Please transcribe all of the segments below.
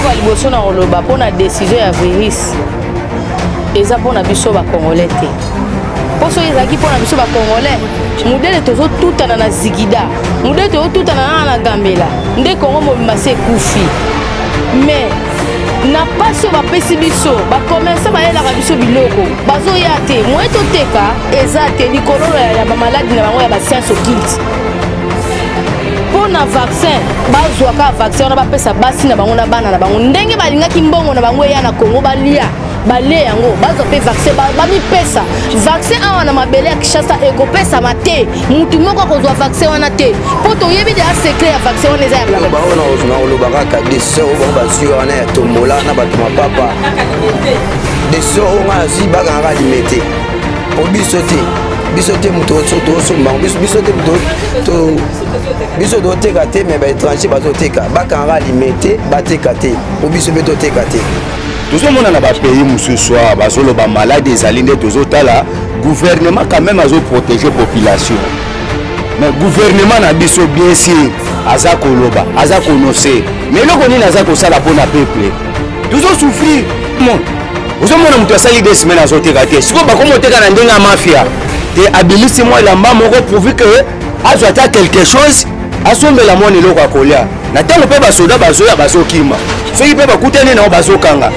eloko ya liboso na koloba mpona décision ya virus eza mpona biso bacongolais te mpo soki ezalaki mpona biso bacongolais modele tozotutana na zigida modele tozotutana na gambela nde kongo mobimba se ekufi mais na pasi oyo bapesi biso bakomersa bayelaka biso biloko bazoya te moye toteka eza te likolo ya bamaladi na bango ya bascience occulte mpo na vaccin bazwaka vaccin wana bapesa basi na bango na bana na bango ndenge balingaki mbongo na bango eya na kongo balia bale yango bazwa mpe vaccin bamipesa vaccin awa na mabele ya kishasa ekopesama te mutu moko akozwa vaccin wana te mpo toyebi deya secret ya vaccin wana eza ya naoloba kaka desio oyo bango bazwi wana ya tombola na bato mapapa desio oyo nga nazwi bakangaka alimete po biso te moto tosombango biso toteka te me baétranger bazoteka bakangaka alimete bateka te po biso mpe toteka te tozomona na bapays mosusu bazoloba malade ezali nde tozotala gouvernement quand même azoprotéger population mais gouvernement na biso bien sûr aza koloba aza konose mais eloko nini aza kosala mpona peuple tozosouffrir ozomona moto asali 2 semaines azoteka te sikoyo bakomoteka na ndenge ya mafia te abilisi mwa elamba moko pourvu que azwa ata quelque chose asombela mwana eloko akolia na ntango mpe basoda bazoya bazokima soki mpe bakutani nao bazokanga.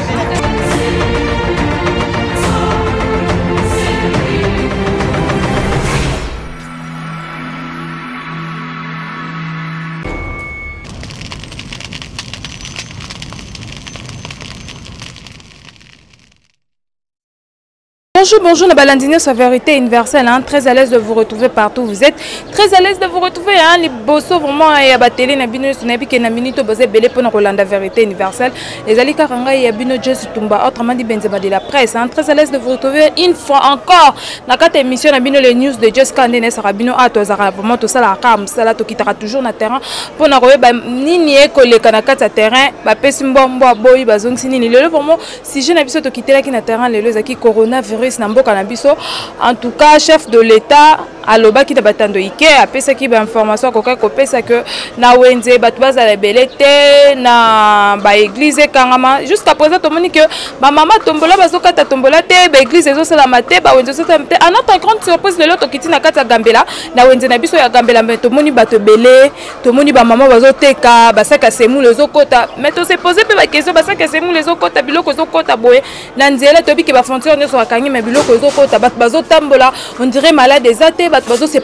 Bonjour, Nabalandine, sa vérité universelle, hein, très à l'aise de vous retrouver partout où vous êtes, très à l'aise de vous retrouver, hein, les bosso vraiment, il y a batélé, nabino, sunabi, qui naminito, bosé, belé, pour la vérité universelle, les alika, ranga, il y a bino, Jess, Tumba, autrement dit, benzema de la presse, hein, très à l'aise de vous retrouver une fois encore, dans cette émission, nabino, les news de Jess Kandene, Sarabino, Atozara, vraiment, tout ça, la cam, ça, là, tout qui toujours dans le terrain, pour n'a pas, ni collé, kanakata terrain, bah, pesimbo, boy, bazong, sini, le vraiment, si je n'habite pas quitter là, qui n'a terrain, les qui coronavirus, en tout cas, chef de l'État, aloba ki tabatando ike apesa ki ba information koka kopesa que na wenze batu baza belete na ba église kangama jusqu'à présent to moni que ba mama tombola bazokata tombola te ba église ezo sala mate ba wenze sala te à notre grande surprise le loto kiti na kata Gambela na wenze na biso ya Gambela mais to moni bato belé to moni ba mama bazoteka basaka semu les okota mais to se poser pe ba question basaka semu les okota biloko zokota boye na nzela to biki ba frontière nyo so akangi mais biloko zokota bat bazotambola on dirait malade des athées bazo se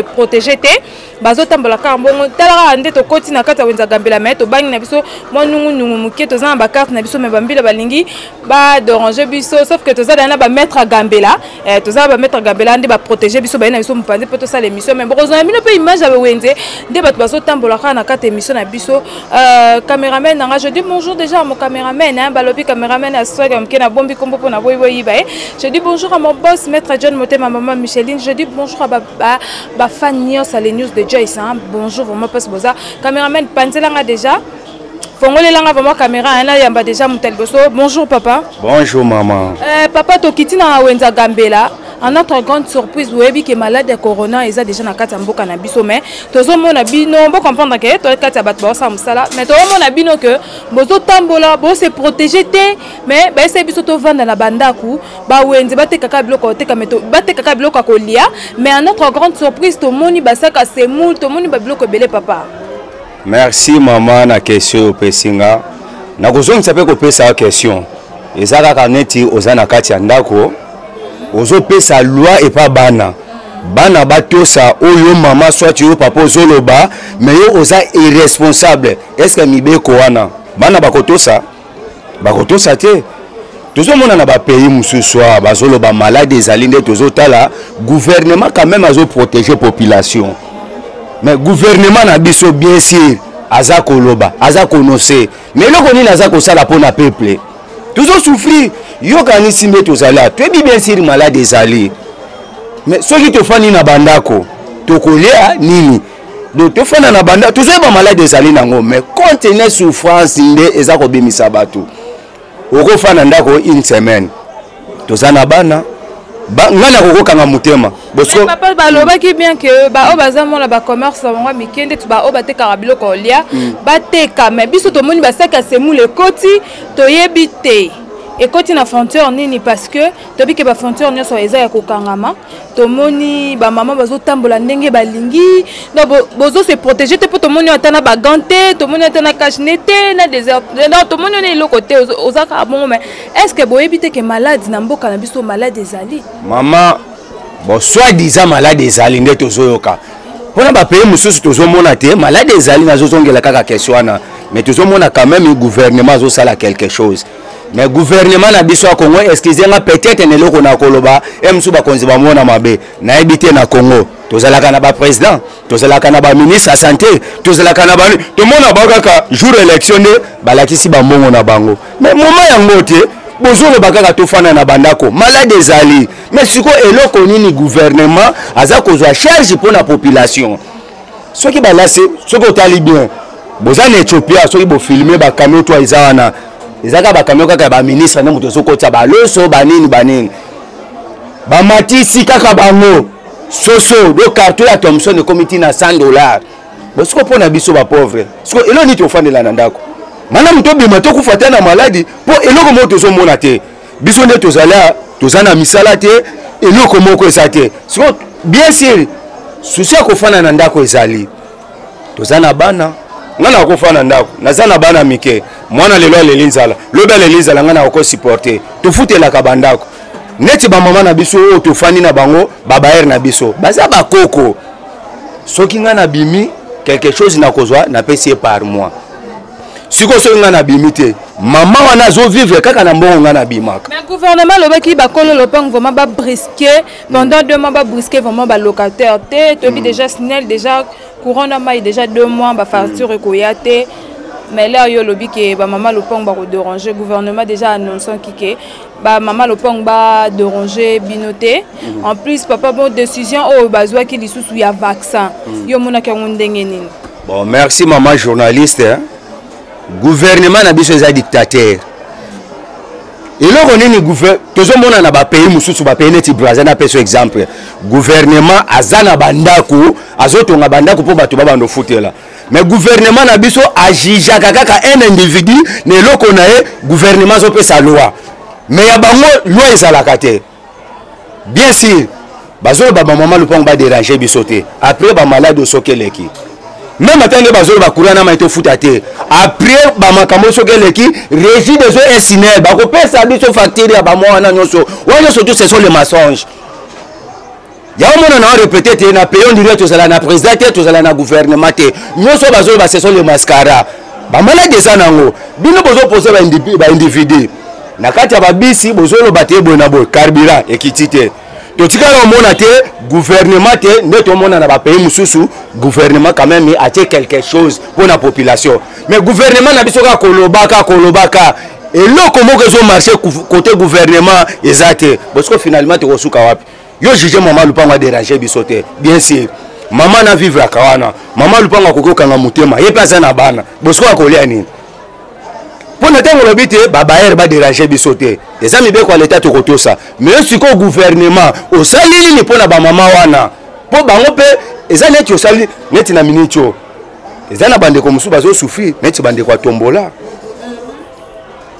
protéger te bazo tambola ka mbongo tala ande to koti na kata wenza Gambela mais to bangi na biso mo nungu muke to za ba carte na biso me bambila balingi ba déranger biso sauf que to za na ba mettre à Gambela to za ba mettre à Gambela ande ba protéger biso ba na biso mpande poto ça l'émission mais bozo na mino pe image à wenze nde bato bazo tambola ka na kata émission na biso caméraman nga je dis bonjour déjà à mon caméraman hein balobi caméraman à soi comme na bombi kombo pona boy ba je dis bonjour à mon boss maître John Motema maman Micheline je dis bonjour à ba fan news à les news de Joyce hein bonjour vraiment passe boza caméraman panzelanga déjà fongole langa vraiment caméra là yamba déjà mutel boso bonjour papa bonjour maman papa to kitina wenza Gambela en notre grande surprise webi que malade de corona ils a déjà na kata mboka na biso mais tozo mona bino on comprendre que to kata bat ba sa musala mais to mona bino que bozo tambola bo se protéger te mais ba ese biso to vanda na bandaku ba wenze bateka ka biloko teka meto bateka ka biloko kolia mais en notre grande surprise to moni basaka semu to moni ba biloko belé papa. Merci maman na question au pesinga na kozongisa pe ko pesa question ezaka kaneti ozana kati ya ndako ozo pesa loi et pas bana bana batosa oyo mama soit yo papa ozoloba mais yo oza irresponsable est-ce que mibeko wana bana bakotosa te tozomona na ba pays mususu bazoloba malade ezali nde tozotala gouvernement quand même azo protéger population mais gouvernement na biso bien sûr aza koloba aza konose mais eloko nini aza kosala mpona peuple toujours souffrir yo kanisi mbe tozala toyebi bien sûr malade ezali mais soki tofandi na bandako tokolia nini donc tofanda na bandako tozoyeba malade ezali nango mais contenir souffrance nde eza kobimisa bato okofanda ndako une semaine toza na bana ngana kokokanga motema papa balobaki bien que ba o bazamona ba commerce bango mikende tu ba o batekaka biloko olia bateka mais biso tomoni basaka semule ekoti toyebi te ekoti na frontière nini parce que tobi ke ba frontière nyonso eza ya kokangama tomoni ba mama bazotambola ndenge balingi donc bozo se protéger te po tomoni atana ba gante tomoni atana cachenete na désert donc tomoni na iloko te ozaka bon mais est-ce que boyebi te ke malade na mboka na biso malade ezali mama bon soit disant malade ezali nde tozoyoka pona ba pays mususu tozomona te malade ezali nazozongela kaka question wana mais tozomona quand même le gouvernement azosala quelque chose. Mais le gouvernement na biso ya Congo excusez-moi peut-être neloko na koloba emsu bakonzi bamona mabe na ebité na Congo tozalaka na ba président tozalaka na ba ministre ya santé tozalaka na ba tomona bakaka jour élection de balakisi ba mbongo na bango mais moment yango te bozolo bakaka tofana na bandako malade ezali mais siko eloko nini gouvernement aza kozwa charge pour la population soki balase soko otali bien bozana Ethiopia soki bo filmer ba camion to izawana ezaka ba camion kaka ba ministre na muto sokota ba loso banini ba matisi kaka bango soso do carton ya Thomson de comité na $100 bosiko pona biso ba pauvre siko elo niti ofandela na ndako mana muto bima to kufuata na maladi po eloko moto zo mona te biso ne tozala tozana misala te eloko moko esate siko bien sûr souci ko fana na ndako ezali tozana bana ngana kofana ndako nazana bana mike mwana lelo lelinzala lobe lelinzala ngana ko supporter tufutela ka bandako neti ba mama na biso o tofani na bango babaer na biso baza bakoko soki ngana bimi quelque chose na kozwa na pesi par mois siko so ngana bimi te mama wana zo vivre kaka na mbongo ngana bimaka mais gouvernement lobaki ba kolo lopang vraiment ba brisquer pendant 2 mois ba brisquer vraiment ba locataire te tobi déjà snel déjà courant na mai déjà 2 mois ba facture ekoyate mais là yo lobi ke ba mama lopang ba ko déranger gouvernement déjà annonçant que ba mama lopang ba déranger binoté en plus papa bon décision o bazwa ki lisusu ya vaccin yo mona ke ndenge nini bon merci maman journaliste hein? Gouvernement na biso eza dictateur eloko nini tozomona na ba pays mususu ba pays neti Brazil na peso exemple gouvernement azana bandako azotonga bandako po bato babando futela mais gouvernement na biso ajija kaka un individu ne eloko na e gouvernement zo pesa loi mais ya bango loi ezalaka te bien sûr bazolo ba mama lupango ba déranger biso te après ba malade sokeleki même attendre bazolo ba courant na maito futa te après ba makambo sokeleki régie des eaux et sinel ba ko pesa biso facture ya ba mwa na nyoso wana surtout ce sont les mensonges ya mona na répéter te na payon direct tozala na président te tozala na gouvernement te nyoso bazolo ba ce sont les mascara ba malade ça nango bino bozo poser ba individu na kati ya babisi bozolo bate boy na boy carburant ekitite totikala mona te gouvernement te neto mona na ba pays mususu gouvernement quand même a fait quelque chose pour la population mais gouvernement na biso ka kolobaka et loko moko zo marché côté gouvernement ezate parce que finalement te kosuka wapi yo juger maman lupango déranger biso te bien sûr maman na vivre akawana maman lupango kokokanga mutema ye pasa na bana bosko akolia nini pour ne temps lobité babaer ba déranger biso te les amis be kwa l'état to kotosa mais siko gouvernement o salili ni pona ba mama wana po bango pe eza neti o salili neti na minitio eza na bande ko musu bazo souffrir neti bande kwa tombola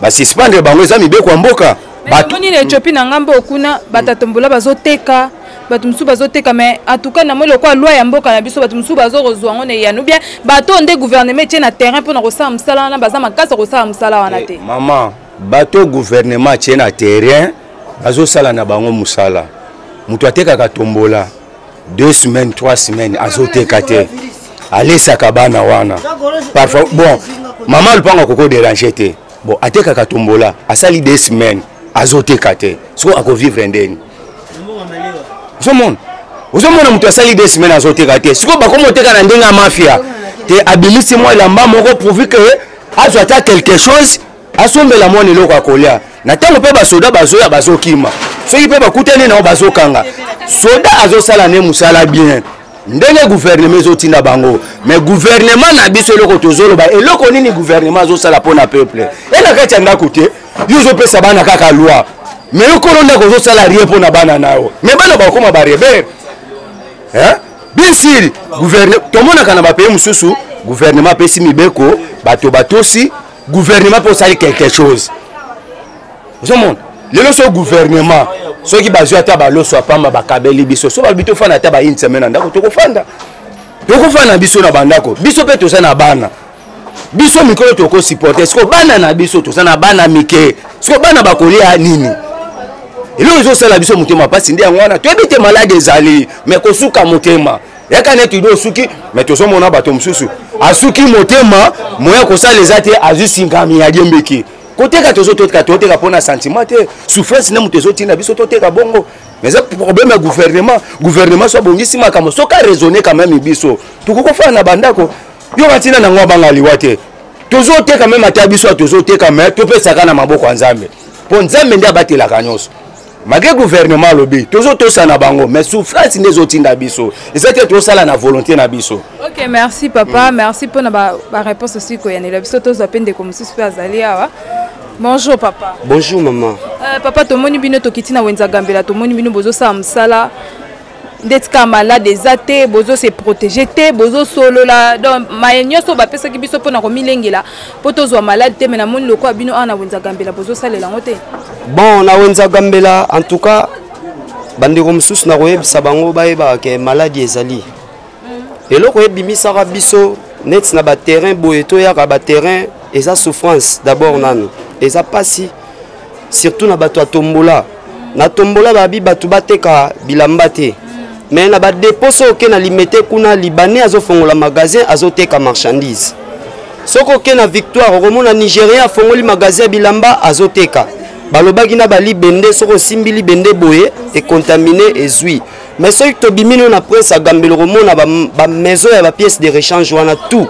ba suspendre bango eza mi be kwa mboka batoni na Ethiopie na ngambo okuna batatombola bazoteka bato musu bazoteka mais en tout cas na mwelo kwa loi ya mboka na biso bato musu bazorozwa ngone ya no bien bato nde gouvernement tie na terrain pour na kosala msala na baza makasa kosala msala wana te maman bato gouvernement tie na terrain bazosala na bango musala mutu atekaka tombola 2 semaines 3 semaines azoteka te alesaka bana wana parfois bon maman lupango koko déranger te bon atekaka tombola asali 2 semaines azoteka te so ako vivre ndeni Ozomona mutu asali 2 semaines azoteka te siko bakomoteka na ndenga mafia te abilisi moi lamba moko prouver que azwa ta quelque chose asombela moni loko akolia na tango pe basoda bazoya bazokima soki pe bakutani na bazokanga soda azosala ne musala bien ndenge gouvernement ezotinda bango mais gouvernement na biso eloko tozoloba eloko nini gouvernement azosala pona peuple ela kati ya ndako te yo ozopesa bana kaka loi mais okolonda kozo salarié pour na bana nao mais bana ba koma ba rebelle hein bien sûr gouvernement tout le monde kana ba payer mususu gouvernement pesi mibeko bato batosi gouvernement pour salir quelque chose vous monde le loso gouvernement ceux qui bazwa ta ba loso apamba ba kabeli biso so ba bito fana ta ba une semaine ndako to kofanda biso na bandako biso pe to na bana biso mikolo to ko supporter sko bana na biso to na bana mike sko bana bakolia nini ilo zo sala biso mutema pasi ndi ngwana to ebite malade ezali mais ko suka mutema yaka netu do suki mais to so mona bato mususu asuki mutema moya ko sala ezate azusingami ya diembeki koteka to zo toteka pona sentiment te souffrance na mutezo tina biso toteka bongo mais c'est problème gouvernement soit bongisi makamo soka raisonner quand même biso tukoko fa na bandako yo batina na ngwa bangali wate tozo te quand même ata biso tozo te quand même to pesa kana maboko ya Nzambe po Nzambe ndi abatela kanyoso malgré gouvernement lobby tozo to sana bango mais souffrance nezo tinda biso et c'était to sala na volonté na biso. OK, merci papa, merci pour na réponse aussi ko yanela biso tozo apende comme si super azali awa. Bonjour papa. Bonjour maman. Papa tomoni bino tokiti na wenza gambela tomoni bino bozo sa msala ndetika malade ezate bozo se protéger te bozo solo la donc mayenyo so ba pesa ki biso pona ko milengela poto zo malade te mena moni loko bino ana wenza gambela bozo salela ngote. Bon na wenza gambela en tout cas bande ko msusu na koyebisa bango bayeba ke maladie ezali. Eloko ebimisaka biso net na ba terrain boyeto ya ba terrain eza souffrance d'abord nanu. Eza pasi surtout na bato atombola na tombola babi bato bateka bilamba te mais na ba déposo oke na limete kuna libanais azofongola magasin azoteka marchandise soko oke na victoire okomona nigérien afongoli magasin bilamba azoteka balobaki na bali bende soko simbili bende boye et contaminé ezui mais soki tobimino na presse agambelo komona ba maison ya ba pièces de rechange wana tout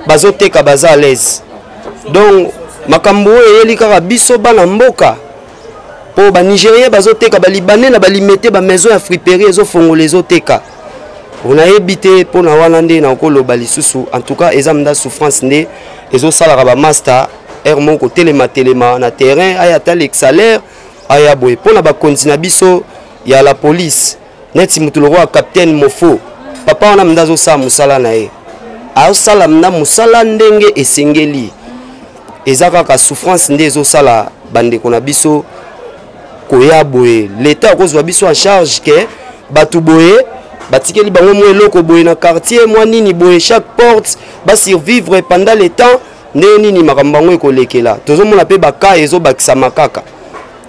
bazoteka baza à l'aise donc makambo eyeli kaka biso bana mboka po ba nigérien bazoteka ba libanais na ba limete ba maison ya friperie ezofongola ezoteka ona ebité pona wana nde na okoloba lisusu en tout cas ezamda souffrance nde ezosalaka ba master air moko telema na terrain aya talik salaire aya boye pona ba kontina biso ya la police neti mutuloko wa capitaine Mofo papa wana mndazo sa musala na ye asala mna musala ndenge esengeli ezaka ka souffrance nde ezosala bande kona biso koya boye l'état kozwa biso en charge ke batu boye batikeli bango mo eloko boye na quartier moi nini boye chaque porte ba survivre pendant le temps nde nini makambango ekolekela tozomona pe baka ezobakisa makaka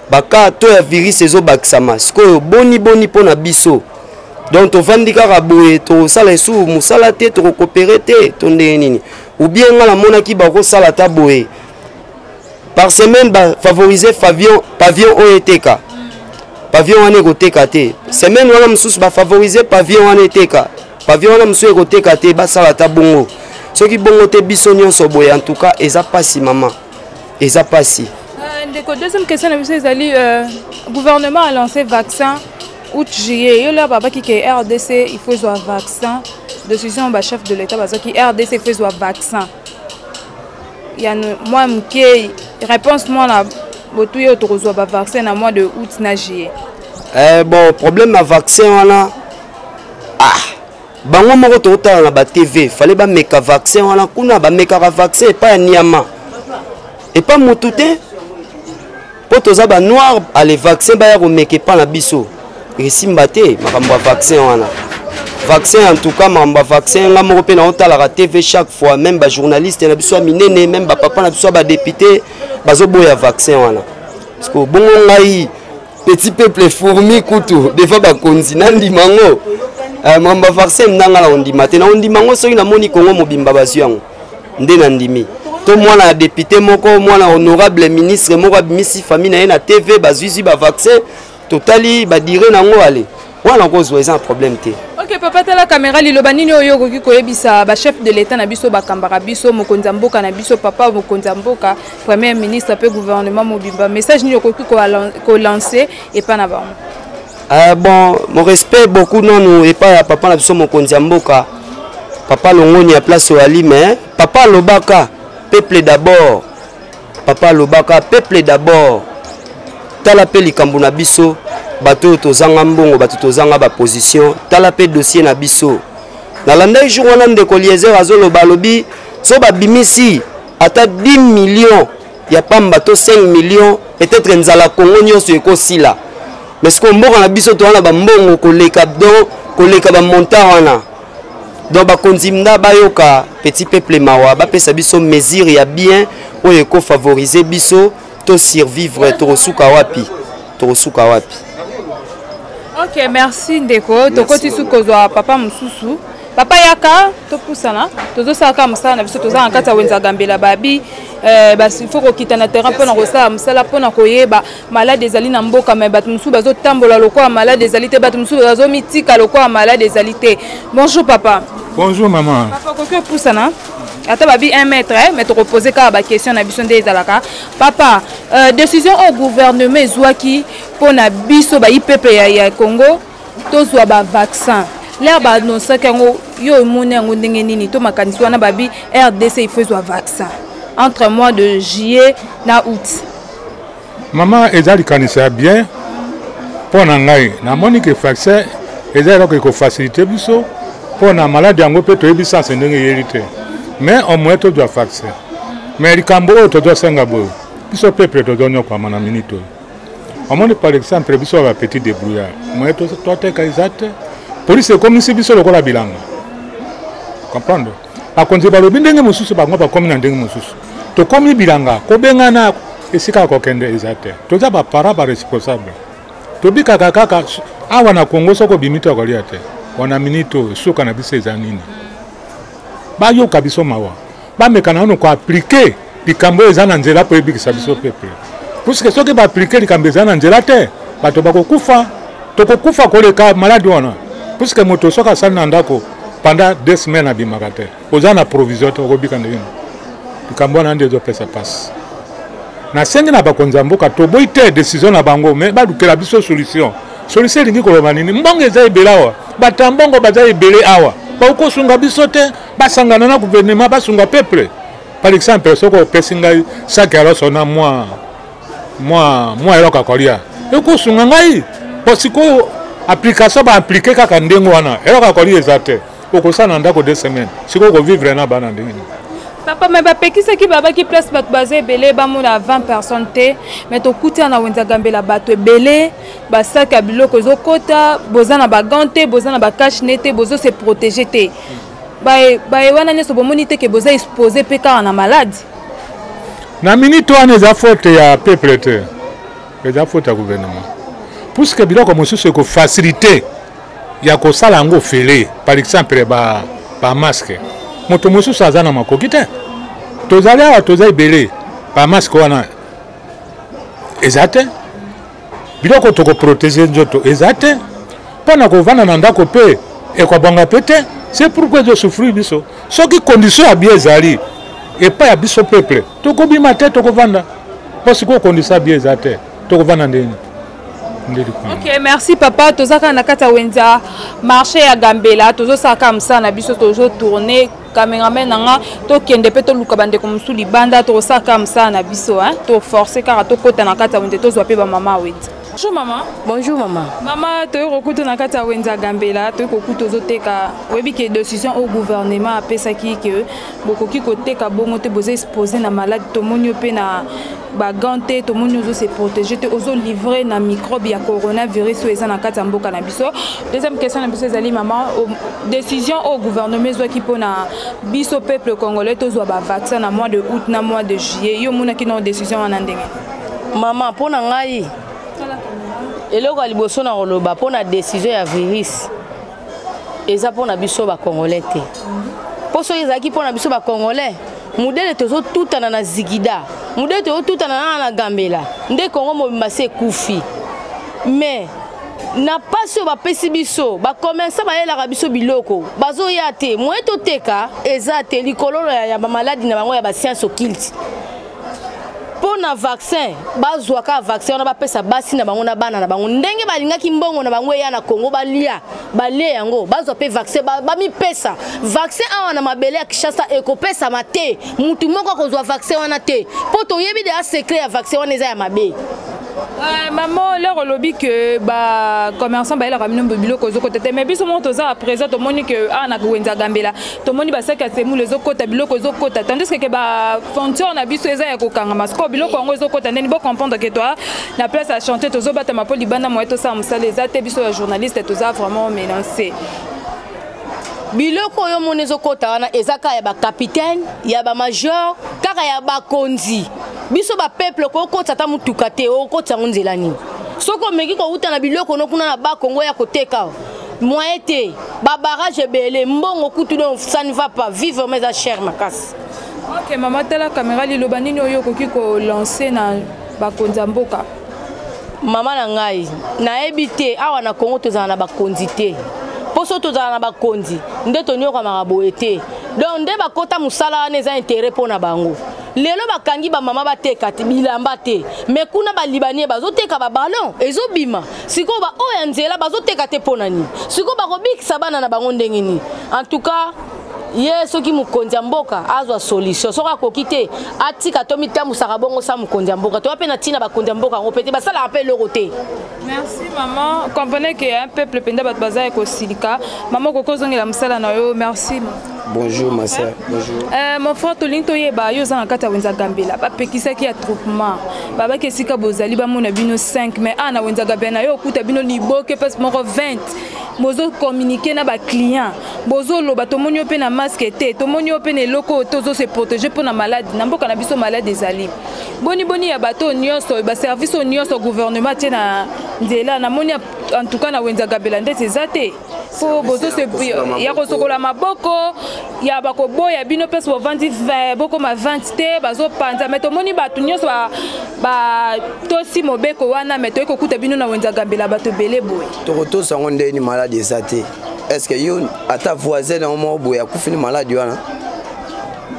baka to ya virus ezobakisama sikoyo boni pona biso donc tovandi kaka boye tosala esu musala te tokokopere te to nde nini ou bien nga namonaki bakosala ta boye par semaine ba favoriser pavillon OETK pavillon wana ekoteka te semaine wana mosusu ba favoriser pavillon wana eteka pavillon wana mosusu ekoteka te basala ta bongo soki bongo te biso nyonso boye en tout cas eza pasi maman eza pasi. Deuxième question, gouvernement a lancé vaccin août juillet. Il y a qui RDC, il faut un vaccin. Décision du chef de l'État, qui RDC, il faut un vaccin. Il y a moi qui réponse moi là, il y a un vaccin à mois de août juillet. Bon problème à vaccin on a bango moko to na ba TV fallait ba meka vaccin on a kuna ba meka vaccin pas niama et pas motute. Po toza ba noir ale vaccin ba ya ko meke pa na biso resimba te makambo vaccin wana vaccin en tout cas mamba vaccin nga moko pe na otala ka TV chaque fois même ba journaliste na biso minene même ba papa na biso ba député bazo boya vaccin wana parce que bongo ngai petit peuple fourmi kutu des fois ba konzina ndimango mamba vaccin ndanga na ondima te na ondimango soki na moni Kongo mobimba basu yango nde na ndimi to mwana député moko mwana honorable ministre moko bimisi famille na TV bazuzi ba vaccin totali ba dire nango ale wana kozwa eza problème te. OK papa tala caméra liloba nini oyo koki koyebisa ba chef de l'état na biso ba kambaka biso mokonza mboka na biso papa mokonza mboka premier ministre pe gouvernement mobimba message ni koki ko lancer et pas na bango. Bon mon respect beaucoup non nous et pas papa na biso mokonza mboka papa longoni ya place oali mais papa lobaka peuple d'abord papa lobaka peuple d'abord tala pe likambo na biso bato tozanga mbongo bato tozanga ba position tala pe dossier na biso nalanda jour wana ndeko Liezer azoloba lobi so babimisi ata 10 millions ya pamba to 5 millions peut-être nzala Congo nyonso ekosila mais ce qu'on mboka na biso to wana ba mbongo koleka don koleka ba montant wana donc bakonzimna bayoka petit peuple mawa bapesa biso mesure ya bien oyo eko favoriser biso to survivre to suka wapi Ok, merci ndeko tokoti sukozwa papa mususu papa yaka topusana tozosaka musala na biso tozanga kati ya wenza gambela babi il faut kokita na terrain pona kosala musala pona koyeba malade ezali na mboka mais bato mususu bazotambola lokola malade ezali te bato mususu bazomitika lokola malade ezali te. Bonjour papa. Bonjour maman. Papa kokyo pusana ata babi 1 mètre mais to reposer ka ba question na biso nde ezalaka papa décision au gouvernement ezwaki pona biso ba IPP ya Congo tozwa ba vaccin l'air ba annoncer kango yo mone ngo ndenge nini to makanisi wana babi RDC il faut zwa vaccin entre mois de juillet na août. Maman ezali kanisa bien pona ngai na moni que vaccin ezali ko faciliter biso pona malade yango pe to ebisa ndenge yelite mais au moins to doit vaccin mais likambo to doit senga bo biso peuple to donyo kwa mana minute au moins par exemple biso ba petit débrouillard moi to te kaizate police comme si biso lokola bilanga comprendre akonzi balobi ndenge mususu bango ba komi na ndenge mususu to komi bilanga ko bengana esika ko kende ezate to za ba para ba responsable to bika kaka awa na Congo soko bimito ko liate wana minute suka na biso ezanini ba yo kabiso mawa ba mekana no ko appliquer likambo ezana nzela po ebikisa biso peuple puisque soki ba appliquer likambo ezana nzela te bato bakokufa to kokufa ko leka malade wana puisque moto soka sana ndako pendant 2 semaines abimaka te ozana provision to ko bika ndenge likambo na ndezo pesa passe na sengi na bakonza mboka to boite décision na bango mais ba lukela biso solution lingi ko loba nini mbongo eza ebelawa batambongo baza ebele awa ba sunga biso te basangana na gouvernement basunga peuple par exemple soko pesinga sakalo sona moi eloka kolia eko sunga ngai posiko application ba appliquer kaka ndengo wana eloka kolia ezate okosana ndako 2 semaines siko ko vivre na bana ndenge. Papa mais bapekisa ki baba ki place bato bazé belé ba mona 20 personnes te mais to kuta na wenza gambela bato belé ba sac à biloko zo kota bozana ba gante bozana ba cache nete bozo se protéger te ba wana nyeso bomoni te ke boza exposer pe ka na malade na minute wana eza faute ya peuple te eza faute ya gouvernement puisque biloko mosusu ko faciliter ya ko sala ngo fele par exemple ba masque moto mosusu azana makoki te tozali awa toza ebele ba masque wana eza te biloko toko protéger nzoto eza te mpona kovanda na ndako mpe ekobanga mpe te c'est pourquoi ezosouffrir biso soki condition ya bien ezali epai ya biso peuple tokobima te tokovanda mpo sikoyo condition ya bien eza te tokovanda ndeni. Ok, merci papa. Tozaka na kata wenza marché ya Gambela. Tozosaka msa na biso tozo tourner cameraman nanga to kende pe to luka bande ko musuli banda tozosaka msa na biso hein. To forcer car to kota na kata wenza to zwa pe ba mama wenza. Bonjour maman. Bonjour maman. Maman, tu es na kata wenza Gambela, tu es tozoteka. Webi que décision au gouvernement a pesa ki que beaucoup ki côté ka bongo te boze exposer na malade to monyo pe na ba gante to monyo zo se protéger te ozo livrer na microbe ya coronavirus ou eza na kata mboka na biso. Deuxième question na biso ezali maman, décision au gouvernement zo ki pona biso peuple congolais to zo ba vaccin na mois de août na mois de juillet. Yo mona ki na décision wana ndenge. Maman pona ngai eloko ya liboso na koloba mpona décision ya virus eza mpona biso bacongolais te mpo soki ezalaki mpona biso bacongolais modele tozotutana na zigida modele tozotutana nana na gambela nde kongo mobimba se ekufi mais na pasi oyo bapesi biso bakomensa bayelaka biso biloko bazoya te moye toteka eza te likolo ya bamaladi na bango ya bascience occulte pour na vaccin bazwaka vaccin on a bapesa basi na bango na bana na bango ndenge balingaki mbongo na bango ya na Congo balia yango bazwa pe vaccin ba mi pesa vaccin awa na mabele ya Kishasa ekopesa mate mutu moko kozwa vaccin wana te po to yebi de secret ya vaccin wana eza ya mabe. Maman Maman, leur lobby que bah commerçant bah il a ramené un biloko aux côtés. Mais puis ce moment à présent, tout le monde que ah na kuenza gambela. Tout le monde bah c'est que c'est mou les autres côtés biloko aux côtés. Tandis que bah fonction na biso eza ya kokanga masko biloko ngo aux côtés. Ndeni bo comprendre que toi la place à chanter tous autres ma poli bana moi tout ça ça les até biso journaliste tout ça vraiment mélangé. Biloko yo monezo kota wana ezaka ya ba capitaine, ya ba major, kaka ya ba konzi. Biso ba peuple ko kota ta mutuka te o kota nzela nini. Soko meki ko uta na biloko no kuna na ba Kongo ya koteka. Moyen te, ba barrage belé mbongo kutu donc ça ne va pas vivre mais à cher makas. OK, maman tala caméra li lobanini oyo koki ko lancer na ba konza mboka. Mama na ngai, na ebité awa na Kongo tozana na ba konzi te. Poso tozala na bakonzi nde tonyoka maraboye te donc nde bakota musala wana eza intérêt mpona bango lelo bakangi bamama bateka te bilamba te mais kuna balibanie bazoteka babalon ezobima sikoyo baoyo ya nzela bazoteka te mpona nini sikoyo bakobikisa bana na bango ndenge nini en tout cas ye soki mokonzi ya mboka azwa solution soki akoki te atika to mitambusa bongo sa mokonzi ya mboka toya mpe na ntina bakonzi ya mboka yango mpe te basalaka mpe eloko te. Merci maman. Comprenez qu'il y a un peuple penda bat baza ko silika. Maman koko zongela msala na yo. Merci. Bonjour ma sœur. Bonjour. Mon frère Tolinto yeba yo za nakata wenza gambela. Ba pekisa ki attroupement. Baba ke sika bozali ba mona bino 5 mais ana wenza gambela yo kuta bino liboke passe moko 20. Bozo communiquer na ba client. Bozo lo ba tomonyo pe na masque te. Tomonyo pe ne loko tozo se protéger pour na maladie. Na mboka na biso maladie ezali. Boni ya bato nyonso ba service nyonso gouvernement tena nzela na moni en tout cas na wenza gabela ndete ezate po bozo se ya kosokola maboko ya bakoboya bino pesa bovandi boko ma 20 te bazo panza meto moni bato nyonso ba tosi mobeko wana meto ekokuta bino na wenza gabela bato belé boye to sango ndeni maladie ezate est-ce que yo ata voisin na mo boya kufini maladie wana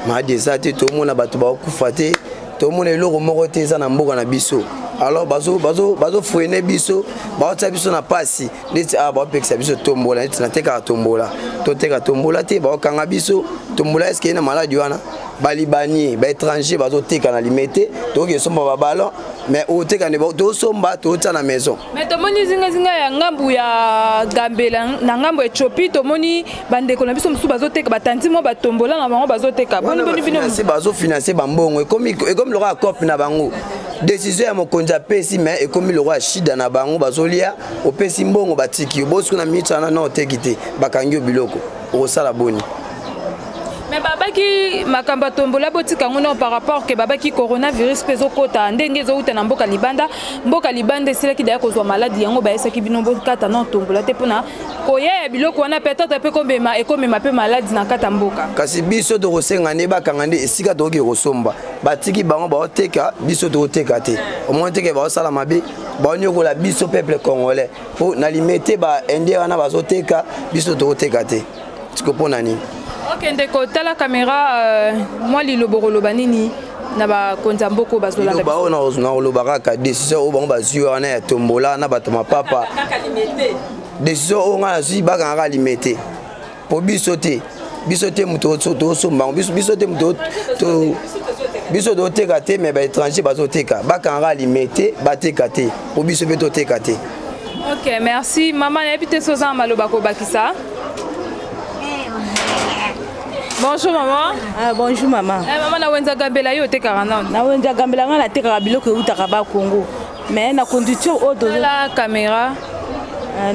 maladie ezate to mona bato ba kufa te to mona eloko moko te eza na mboka na biso. Alors bazo fouiner biso baota biso na pasi neti ba pekisa biso tombola neti na teka tombola to teka tombola te ba kanga biso tombola est-ce que na maladie wana balibani ba étranger bazo teka na limité to ke somba ba ballon mais o teka ne to somba to ta na maison mais to moni zinga ya ngambu ya gambela na ngambu e chopi to moni bande ko na biso musu bazo teka batanti mo batombola na bango bazo teka boni bino bazo financer bambongo comme le roi cop na bango décision ya mokonzi apesi mais ekomi le roi shida na bango bazolia opesi mbongo batiki bosko na mitana na otekite bakangi biloko osala boni. Mais babaki makamba tombola botika ngono par rapport que babaki coronavirus pezo kota ndenge zo uta na mboka libanda sila ki daya kozwa maladie yango ba esaki bino bokata na tombola te pona koye biloko wana peut-être pe komema ekomema pe maladie na kata mboka kasi biso to kosenga ne bakanga nde esika to ke kosomba batiki bango ba oteka biso to oteka te au moins teke ba osala mabe ba onyokola biso peuple congolais po na limité ba indien wana bazoteka biso to oteka te tikopona nini. OK ndeko tala caméra moi liloboro lobanini na ba konza mboko bazola ba ona na lobaka ka décision o bango bazio wana ya tombola na bato mapapa décision o nga zi baka nga limité po biso te muto to somba biso te muto to biso do teka te mais ba étranger bazoteka baka nga limité bateka te po biso pe to teka te. OK merci maman habite soza maloba ko bakisa. Bonjour maman. Ah bonjour maman. Maman na wenza gambela yo te 40. Na wenza gambela ngana te ka biloko utaka ba Congo. Mais na conducteur o dozo la caméra.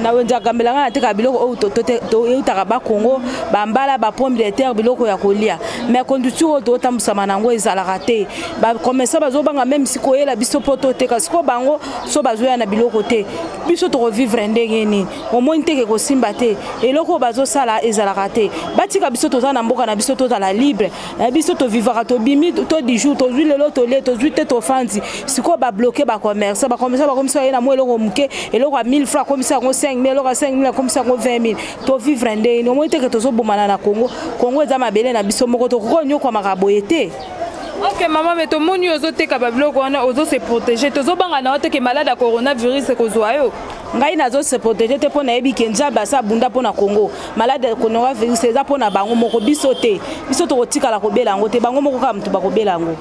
Na wenza gambela ngana te ka biloko o to utaka ba Congo, ba mbala ba pomme de terre biloko ya kolia. Mais conducteur o do tambusama nango ezalaka te. Ba commerçant bazo banga même siko yela biso poto te ka siko bango so bazo ya na biloko te. Biso to vivre ndenge ni. Au moins te ke ko simba te. Eloko bazo sala ezalaka te. Batika biso to na mboka na biso to la libre. Biso to vivra to bimi to di jour to zui lelo to le to zui te to fanzi. Siko ba bloquer ba commerçant ba commerçant na mo eloko muke eloko 1000 francs comme ça 5 000 euros 5 000 comme ça 20 000 to vivre ndenge ni. Au moins te ke to zo bomana na Congo eza mabele na biso moko to ko nyo kwa makaboyete. OK maman mais to moni ozo teka ba biloko wana ozo se protéger tozo banga na ote ke malade ya coronavirus ko zwa yo ngai nazo se protéger te pona yebi kenza basa bunda pona Congo malade ya coronavirus eza pona bango moko biso te biso to kotikala ko bela ngo te bango moko ka mtu ba ko bela ngo.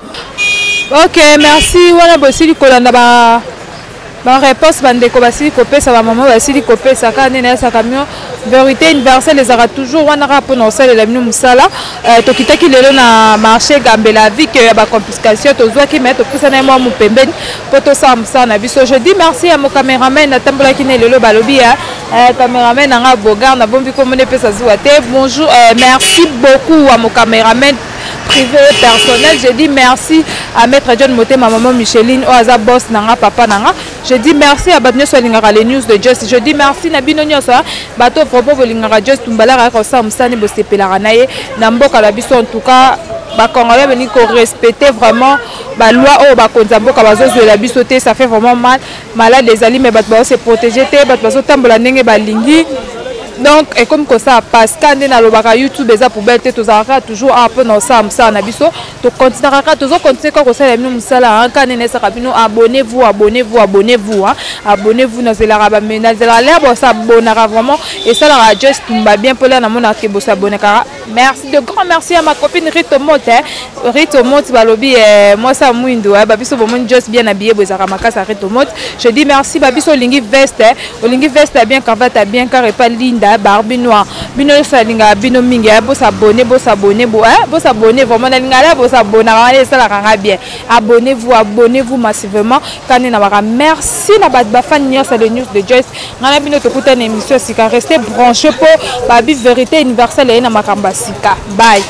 OK merci wana bosili kolanda ba Bon réponse bandeko basili kopesa ba maman basili kopesa kana na sa camion vérité universelle ezaka toujours wana rapport na osala la bino musala tokitaki lelo na marché Gambela vie que ya ba confiscation tozwaki mais topesa na moi mupembeni poto sa musala na biso. Je dis merci à mon caméraman na tambola ki lelo balobi ya caméraman nga Bogar na bombi ko mone pesa zuwa te. Bonjour, merci beaucoup à mon caméraman privé personnel. Je dis merci à maître John Moté, ma maman Micheline, Oaza boss nanga papa nanga. Je dis merci à Batnyo Swalingara les news de Just. Je dis merci na bino nyosa bato propo volingara Just tumbala ka sa musani bo sepelaka naye na mboka la biso. En tout cas ba Congolais beni ko respecter vraiment ba loi o ba konza mboka bazo la biso te, ça fait vraiment mal. Malade des ali mais bato ba se protéger te, bato bazo tambola ndenge balingi. Donc et comme ça passe quand na lobaka YouTube eza poubelle te tozaka toujours un peu dans ça na biso to continuera toujours continuer ko ça la musala quand na sa kabino abonnez-vous abonnez-vous na zela ba mena zela l'air bo s'abonnera vraiment et ça la Just tumba bien pour là na mona ke bo s'abonner car merci de grand merci à ma copine Rito Monte balobi moi ça muindo ba biso bo mon Just bien habillé bo zaka makasa Rito Monte. Je dis merci ba biso lingi veste bien cravate bien car et pas linda Barbie noire bino salinga bino mingi bo s'abonner vraiment na lingala bo s'abonner ça la ranga bien. Abonnez-vous massivement quand na baka merci na ba fan news les news de Joyce ngana bino to kuta na émission sika restez branché pour ba vérité universelle na makamba sika bye.